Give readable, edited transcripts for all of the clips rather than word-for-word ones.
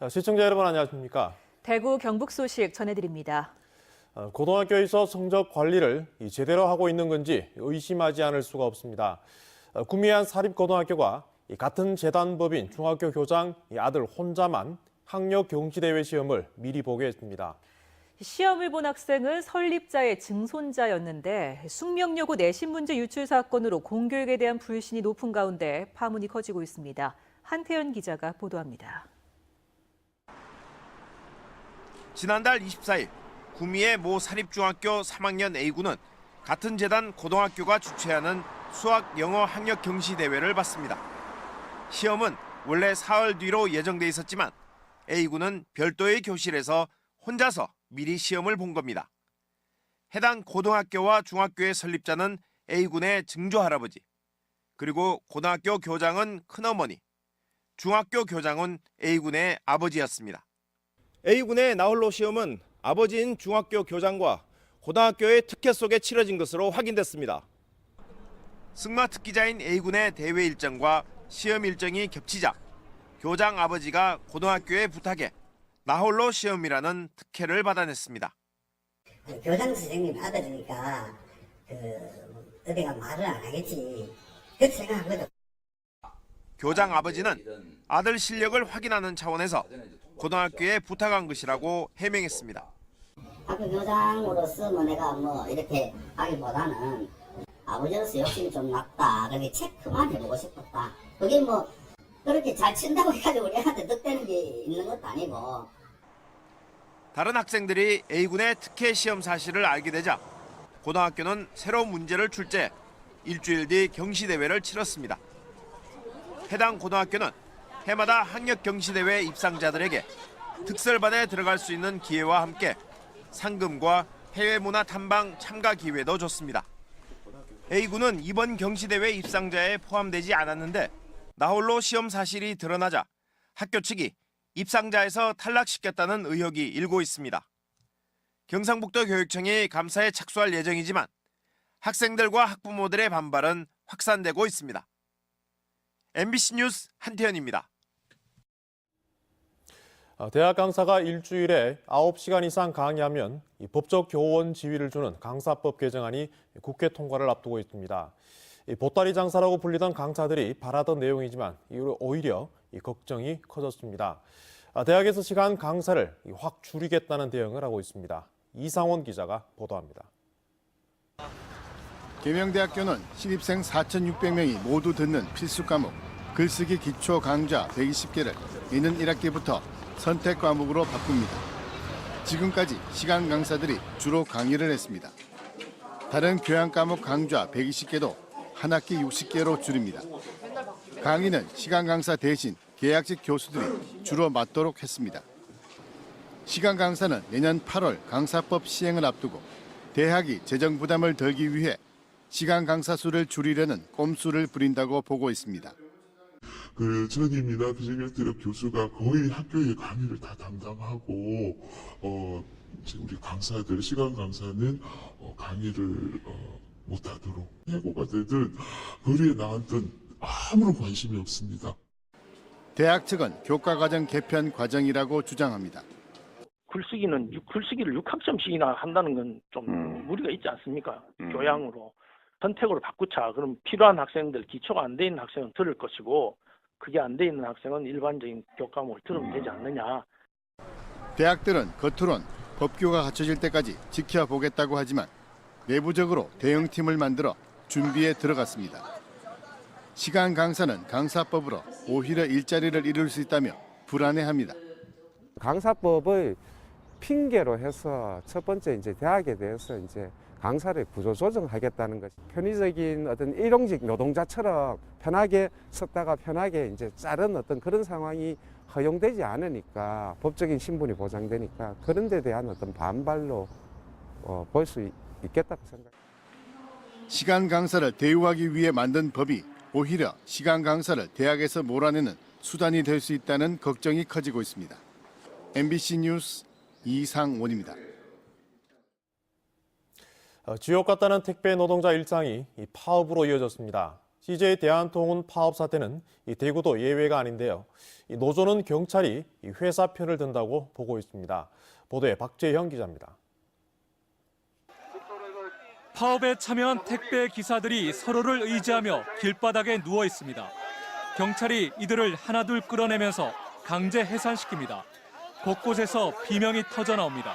시청자 여러분 안녕하십니까? 대구 경북 소식 전해드립니다. 고등학교에서 성적 관리를 제대로 하고 있는 건지 의심하지 않을 수가 없습니다. 구미의 한 사립고등학교가 같은 재단법인 중학교 교장 아들 혼자만 학력 경시대회 시험을 미리 보게 했습니다. 시험을 본 학생은 설립자의 증손자였는데 숙명여고 내신 문제 유출 사건으로 공교육에 대한 불신이 높은 가운데 파문이 커지고 있습니다. 한태연 기자가 보도합니다. 지난달 24일 구미의 모 사립중학교 3학년 A군은 같은 재단 고등학교가 주최하는 수학 영어 학력 경시 대회를 봤습니다. 시험은 원래 사흘 뒤로 예정돼 있었지만 A군은 별도의 교실에서 혼자서 미리 시험을 본 겁니다. 해당 고등학교와 중학교의 설립자는 A군의 증조할아버지, 그리고 고등학교 교장은 큰어머니, 중학교 교장은 A군의 아버지였습니다. A군의 나홀로 시험은 아버지인 중학교 교장과 고등학교의 특혜 속에 치러진 것으로 확인됐습니다. 승마 특기자인 A군의 대회 일정과 시험 일정이 겹치자 교장 아버지가 고등학교에 부탁해 나홀로 시험이라는 특혜를 받아냈습니다. 교장 선생님 아들이니까 어디가 말을 안 하겠지 그렇게 생각하거든. 교장 아버지는 아들 실력을 확인하는 차원에서 고등학교에 부탁한 것이라고 해명했습니다. 학교 교장으로서 내가 이렇게 하기보다는 아버지로서 욕심이 좀 났다. 그렇게 체크만 해보고 싶었다. 그게 그렇게 잘 친다고 해가지고 우리 애한테 득되는 게 있는 것도 아니고. 다른 학생들이 A군의 특혜 시험 사실을 알게 되자 고등학교는 새로운 문제를 출제, 일주일 뒤 경시대회를 치렀습니다. 해당 고등학교는 해마다 학력 경시대회 입상자들에게 특설반에 들어갈 수 있는 기회와 함께 상금과 해외 문화 탐방 참가 기회도 줬습니다. A군은 이번 경시대회 입상자에 포함되지 않았는데 나홀로 시험 사실이 드러나자 학교 측이 입상자에서 탈락시켰다는 의혹이 일고 있습니다. 경상북도 교육청이 감사에 착수할 예정이지만 학생들과 학부모들의 반발은 확산되고 있습니다. MBC 뉴스 한태현입니다. 대학 강사가 일주일에 9시간 이상 강의하면 법적 교원 지위를 주는 강사법 개정안이 국회 통과를 앞두고 있습니다. 보따리 장사라고 불리던 강사들이 바라던 내용이지만 이후로 오히려 걱정이 커졌습니다. 대학에서 시간 강사를 확 줄이겠다는 대응을 하고 있습니다. 이상원 기자가 보도합니다. 계명대학교는 신입생 4,600명이 모두 듣는 필수 과목 글쓰기 기초 강좌 120개를 내년 1학기부터 선택 과목으로 바꿉니다. 지금까지 시간 강사들이 주로 강의를 했습니다. 다른 교양 과목 강좌 120개도 한 학기 60개로 줄입니다. 강의는 시간 강사 대신 계약직 교수들이 주로 맡도록 했습니다. 시간 강사는 내년 8월 강사법 시행을 앞두고 대학이 재정 부담을 덜기 위해 시간 강사 수를 줄이려는 꼼수를 부린다고 보고 있습니다. 전임이나 비정규직업 교수가 거의 학교의 강의를 다 담당하고 우리 강사들, 시간 강사는 강의를 못하도록 해고가 되든 거리에 나왔든 아무런 관심이 없습니다. 대학 측은 교과과정 개편 과정이라고 주장합니다. 글쓰기를 6학점씩이나 한다는 건 좀 무리가 있지 않습니까? 교양으로. 선택으로 바꾸자. 그럼 필요한 학생들, 기초가 안 돼 있는 학생은 들을 것이고 그게 안 돼 있는 학생은 일반적인 교과목을 들으면 되지 않느냐. 대학들은 겉으론 법규가 갖춰질 때까지 지켜보겠다고 하지만 내부적으로 대응팀을 만들어 준비에 들어갔습니다. 시간 강사는 강사법으로 오히려 일자리를 잃을 수 있다며 불안해합니다. 강사법을 핑계로 해서 첫 번째 대학에 대해서 강사를 구조 조정하겠다는 것이 편의적인 어떤 일용직 노동자처럼 편하게 썼다가 편하게 자른 어떤 그런 상황이 허용되지 않으니까 법적인 신분이 보장되니까 그런 데 대한 어떤 반발로 볼 수 있겠다고 생각합니다. 시간 강사를 대우하기 위해 만든 법이 오히려 시간 강사를 대학에서 몰아내는 수단이 될 수 있다는 걱정이 커지고 있습니다. MBC 뉴스 이상원입니다. 지옥 같다는 택배 노동자 일상이 파업으로 이어졌습니다. CJ 대한통운 파업 사태는 이 대구도 예외가 아닌데요. 이 노조는 경찰이 이 회사 편을 든다고 보고 있습니다. 보도에 박재형 기자입니다. 파업에 참여한 택배 기사들이 서로를 의지하며 길바닥에 누워 있습니다. 경찰이 이들을 하나둘 끌어내면서 강제 해산시킵니다. 곳곳에서 비명이 터져 나옵니다.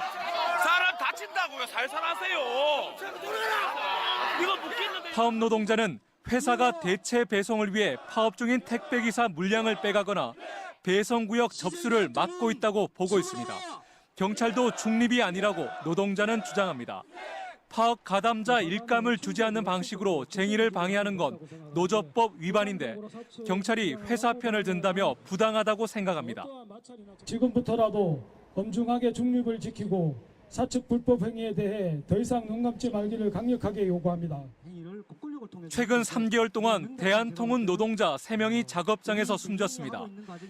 사람 다친다고요. 살살하세요. 이거 묻겠는데. 파업 노동자는 회사가 대체 배송을 위해 파업 중인 택배기사 물량을 빼가거나 배송구역 접수를 막고 있다고 보고 있습니다. 경찰도 중립이 아니라고 노동자는 주장합니다. 파업 가담자 일감을 주지 않는 방식으로 쟁의를 방해하는 건 노조법 위반인데 경찰이 회사 편을 든다며 부당하다고 생각합니다. 지금부터라도 엄중하게 중립을 지키고 사측 불법 행위에 대해 더 이상 눈 감지 말기를 강력하게 요구합니다. 최근 3개월 동안 대한통운 노동자 3명이 작업장에서 숨졌습니다.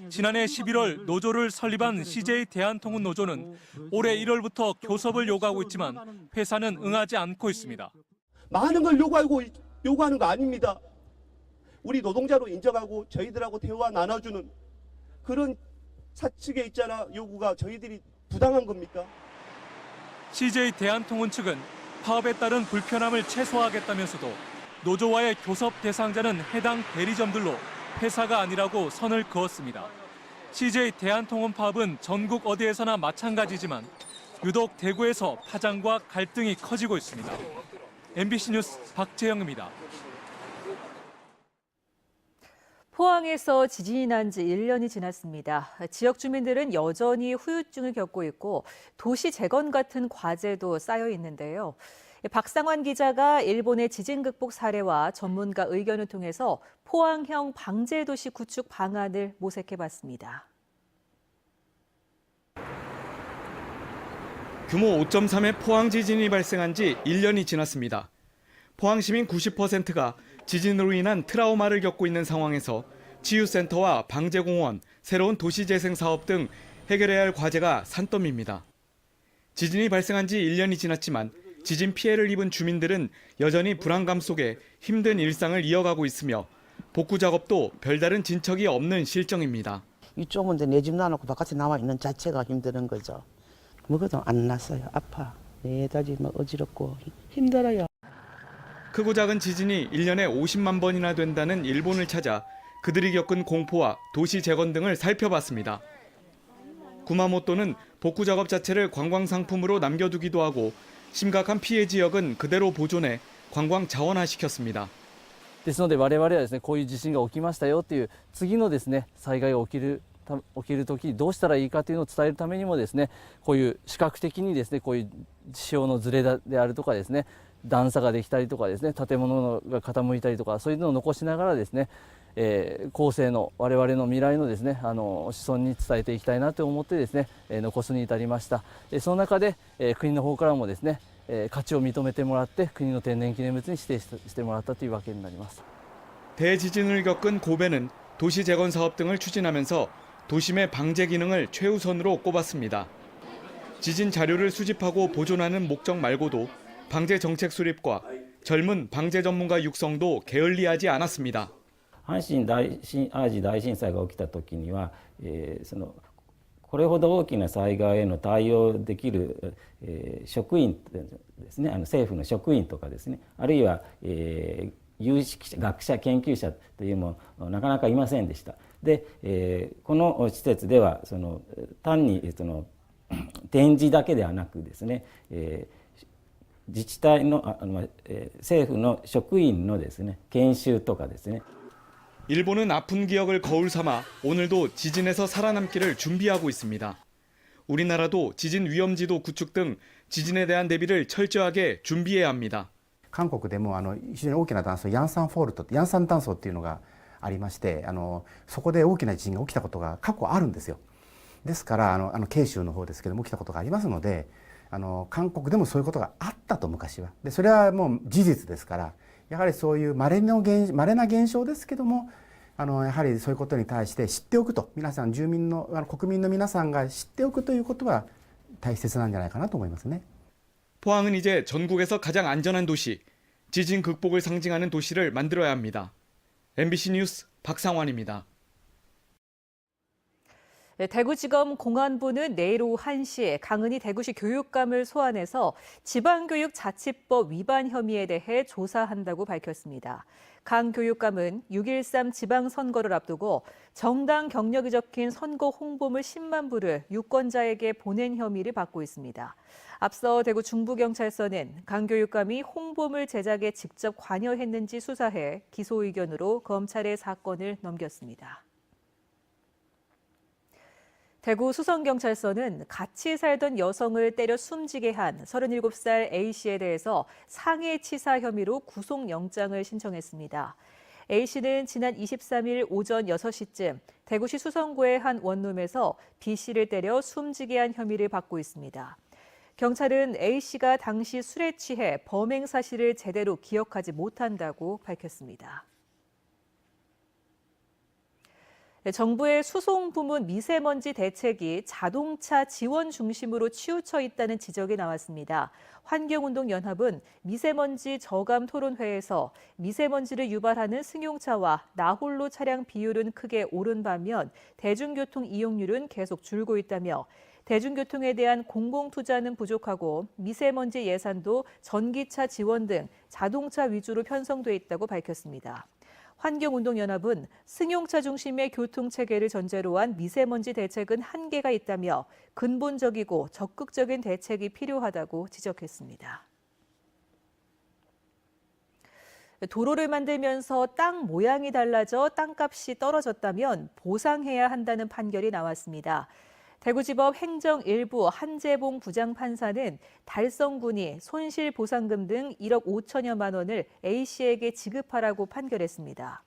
지난해 11월 노조를 설립한 CJ 대한통운 노조는 올해 1월부터 교섭을 요구하고 있지만 회사는 응하지 않고 있습니다. 많은 걸 요구하는 거 아닙니다. 우리 노동자로 인정하고 저희들하고 대화 나눠주는 그런 사측에 있잖아 요구가 저희들이 부당한 겁니까? CJ 대한통운 측은 파업에 따른 불편함을 최소화하겠다면서도 노조와의 교섭 대상자는 해당 대리점들로 회사가 아니라고 선을 그었습니다. CJ 대한통운 파업은 전국 어디에서나 마찬가지지만 유독 대구에서 파장과 갈등이 커지고 있습니다. MBC 뉴스 박재영입니다. 포항에서 지진이 난 지 1년이 지났습니다. 지역 주민들은 여전히 후유증을 겪고 있고 도시 재건 같은 과제도 쌓여 있는데요. 박상환 기자가 일본의 지진 극복 사례와 전문가 의견을 통해서 포항형 방제도시 구축 방안을 모색해봤습니다. 규모 5.3의 포항 지진이 발생한 지 1년이 지났습니다. 포항 시민 90%가 지진으로 인한 트라우마를 겪고 있는 상황에서 치유센터와 방제공원, 새로운 도시재생 사업 등 해결해야 할 과제가 산더미입니다. 지진이 발생한 지 1년이 지났지만 지진 피해를 입은 주민들은 여전히 불안감 속에 힘든 일상을 이어가고 있으며 복구 작업도 별다른 진척이 없는 실정입니다. 이쪽은 내 집 놔놓고 바깥에 나와 있는 자체가 힘든 거죠. 뭐가도 안 났어요. 아파. 내 다리 어지럽고 힘들어요. 크고 작은 지진이 1년에 50만 번이나 된다는 일본을 찾아 그들이 겪은 공포와 도시 재건 등을 살펴봤습니다. 구마모토는 복구 작업 자체를 관광 상품으로 남겨두기도 하고 심각한 피해 지역은 그대로 보존해 관광 자원화시켰습니다. ですので我々はですねこういう地震が起きましたよっていう次のですね災害が起きる時どうしたらいいかというのを伝えるためにもですねこういう視覚的にですねこういう潮のずれであるとかですね段差ができたりとかですね建物が傾いたりとかそういうのを残しながらですね後世の我々の未来のですね子孫に伝えていきたいなと思ってですね残すに至りました。その中で国の方からもですね価値を認めてもらって国の天然記念物に指定してもらったというわけになります。 대지진을 겪은 고베는 도시 재건 사업 등을 추진하면서 도심의 방제 기능을 최우선으로 꼽았습니다. 지진 자료를 수집하고 보존하는 목적 말고도 방제 정책 수립과 젊은 방제 전문가 육성도 게을리하지 않았습니다. 阪神淡路大震災が起きた時には、これほど大きな災害への対応できる、職員ですね、政府の職員とかですね、あるいは、有識者、学者、研究者というもなかなかいませんでした。で、この施設では単に展示だけではなくですね、自治体の政府の職員のですね研修とかですね. 일본은 아픈 기억을 거울 삼아 오늘도 지진에서 살아남기를 준비하고 있습니다. 우리나라도 지진 위험지도 구축 등 지진에 대한 대비를 철저하게 준비해야 합니다. 韓国でも非常に大きな断層ヤンサンフォルト、ヤンサン断層っていうのがありまして、そこで大きな地震が起きたことが過去あるんですよ。ですから慶州の方ですけども起きたことがありますので、韓国でもそういうことがあったと昔は。でそれはもう事実ですから。やはりそういう稀な現象ですけどもやはりそういうことに対して知っておくと皆さん住民の国民の皆さんが知っておくということは大切なんじゃないかなと思いますね. 포항은 이제 전국에서 가장 안전한 도시, 지진 극복을 상징하는 도시를 만들어야 합니다. MBC 뉴스 박상환입니다. 대구지검 공안부는 내일 오후 1시 강은희 대구시 교육감을 소환해서 지방교육자치법 위반 혐의에 대해 조사한다고 밝혔습니다. 강 교육감은 6.13 지방선거를 앞두고 정당 경력이 적힌 선거 홍보물 10만 부를 유권자에게 보낸 혐의를 받고 있습니다. 앞서 대구 중부경찰서는 강 교육감이 홍보물 제작에 직접 관여했는지 수사해 기소 의견으로 검찰에 사건을 넘겼습니다. 대구 수성경찰서는 같이 살던 여성을 때려 숨지게 한 37살 A씨에 대해서 상해치사 혐의로 구속영장을 신청했습니다. A씨는 지난 23일 오전 6시쯤 대구시 수성구의 한 원룸에서 B씨를 때려 숨지게 한 혐의를 받고 있습니다. 경찰은 A씨가 당시 술에 취해 범행 사실을 제대로 기억하지 못한다고 밝혔습니다. 정부의 수송 부문 미세먼지 대책이 자동차 지원 중심으로 치우쳐 있다는 지적이 나왔습니다. 환경운동연합은 미세먼지 저감 토론회에서 미세먼지를 유발하는 승용차와 나홀로 차량 비율은 크게 오른 반면 대중교통 이용률은 계속 줄고 있다며 대중교통에 대한 공공투자는 부족하고 미세먼지 예산도 전기차 지원 등 자동차 위주로 편성돼 있다고 밝혔습니다. 환경운동연합은 승용차 중심의 교통체계를 전제로 한 미세먼지 대책은 한계가 있다며 근본적이고 적극적인 대책이 필요하다고 지적했습니다. 도로를 만들면서 땅 모양이 달라져 땅값이 떨어졌다면 보상해야 한다는 판결이 나왔습니다. 대구지법 행정 1부 한재봉 부장판사는 달성군이 손실보상금 등 1억 5천여만 원을 A씨에게 지급하라고 판결했습니다.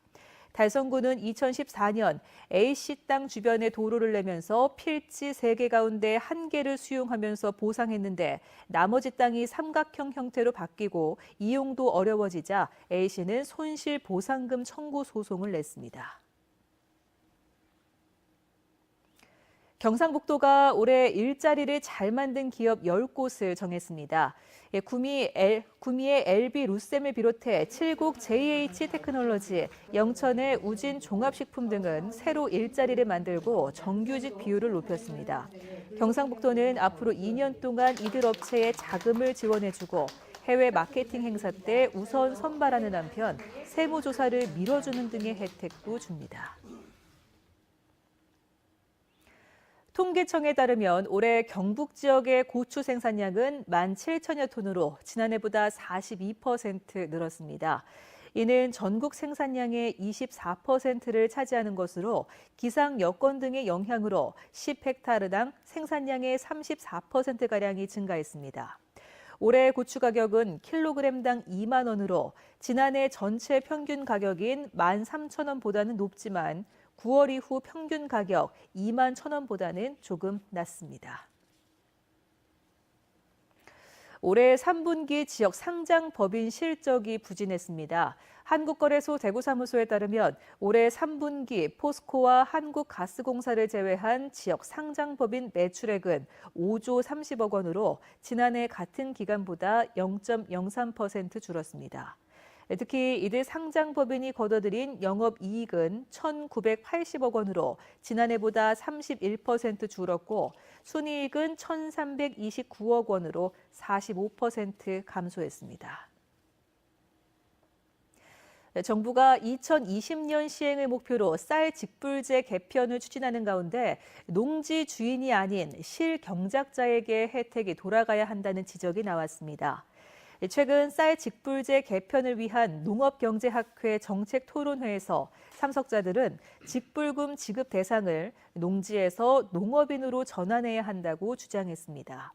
달성군은 2014년 A씨 땅 주변에 도로를 내면서 필지 3개 가운데 1개를 수용하면서 보상했는데 나머지 땅이 삼각형 형태로 바뀌고 이용도 어려워지자 A씨는 손실보상금 청구 소송을 냈습니다. 경상북도가 올해 일자리를 잘 만든 기업 10곳을 정했습니다. 구미의 LB 루셈을 비롯해 칠곡 JH테크놀로지, 영천의 우진 종합식품 등은 새로 일자리를 만들고 정규직 비율을 높였습니다. 경상북도는 앞으로 2년 동안 이들 업체에 자금을 지원해주고 해외 마케팅 행사 때 우선 선발하는 한편 세무조사를 미뤄주는 등의 혜택도 줍니다. 통계청에 따르면 올해 경북 지역의 고추 생산량은 17,000여 톤으로 지난해보다 42% 늘었습니다. 이는 전국 생산량의 24%를 차지하는 것으로 기상 여건 등의 영향으로 10헥타르당 생산량의 34%가량이 증가했습니다. 올해 고추 가격은 킬로그램당 2만 원으로 지난해 전체 평균 가격인 13,000원보다는 높지만 9월 이후 평균 가격 2만 1,000원보다는 조금 낮습니다. 올해 3분기 지역 상장 법인 실적이 부진했습니다. 한국거래소 대구사무소에 따르면 올해 3분기 포스코와 한국가스공사를 제외한 지역 상장 법인 매출액은 5조 30억 원으로 지난해 같은 기간보다 0.03% 줄었습니다. 특히 이들 상장법인이 거둬들인 영업이익은 1,980억 원으로 지난해보다 31% 줄었고 순이익은 1,329억 원으로 45% 감소했습니다. 정부가 2020년 시행을 목표로 쌀 직불제 개편을 추진하는 가운데 농지 주인이 아닌 실경작자에게 혜택이 돌아가야 한다는 지적이 나왔습니다. 최근 쌀 직불제 개편을 위한 농업경제학회 정책토론회에서 참석자들은 직불금 지급 대상을 농지에서 농업인으로 전환해야 한다고 주장했습니다.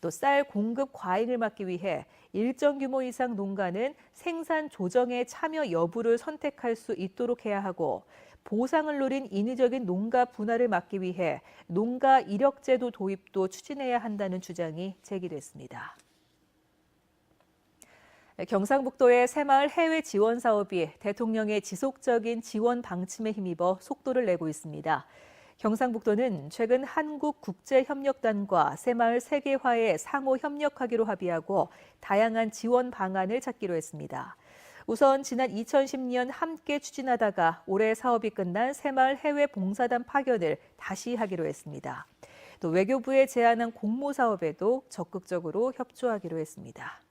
또 쌀 공급 과잉을 막기 위해 일정 규모 이상 농가는 생산 조정에 참여 여부를 선택할 수 있도록 해야 하고 보상을 노린 인위적인 농가 분할을 막기 위해 농가 이력제도 도입도 추진해야 한다는 주장이 제기됐습니다. 경상북도의 새마을 해외 지원 사업이 대통령의 지속적인 지원 방침에 힘입어 속도를 내고 있습니다. 경상북도는 최근 한국국제협력단과 새마을 세계화에 상호 협력하기로 합의하고 다양한 지원 방안을 찾기로 했습니다. 우선 지난 2010년 함께 추진하다가 올해 사업이 끝난 새마을 해외 봉사단 파견을 다시 하기로 했습니다. 또 외교부에 제안한 공모 사업에도 적극적으로 협조하기로 했습니다.